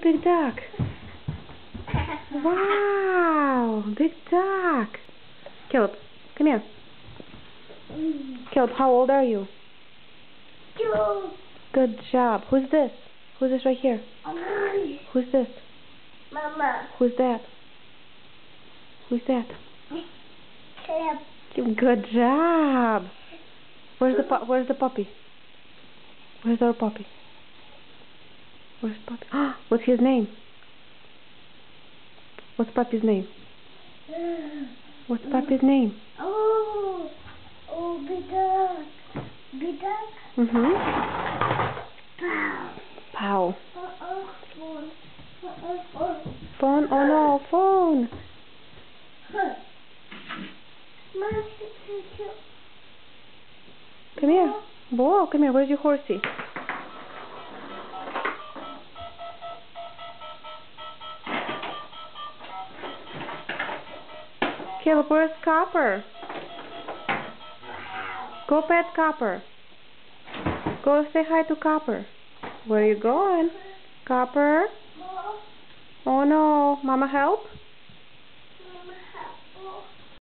big duck. Wow, big duck. Caleb, come here. Caleb, how old are you? 2. Good job. Who's this? Who's this right here? Who's this? Mama. Who's that? Who's that? Caleb. Good job. Where's the puppy? Where's our puppy? Where's puppy? What's his name? What's puppy's name? What's puppy's name? Oh, big duck. Big duck. Pow. Pow. Phone. Phone? Oh no, phone. Come here. Whoa, come here. Where's your horsey? Caleb, where's Copper? Go pet Copper. Go say hi to Copper. Where are you going? Copper? Oh no. Mama help?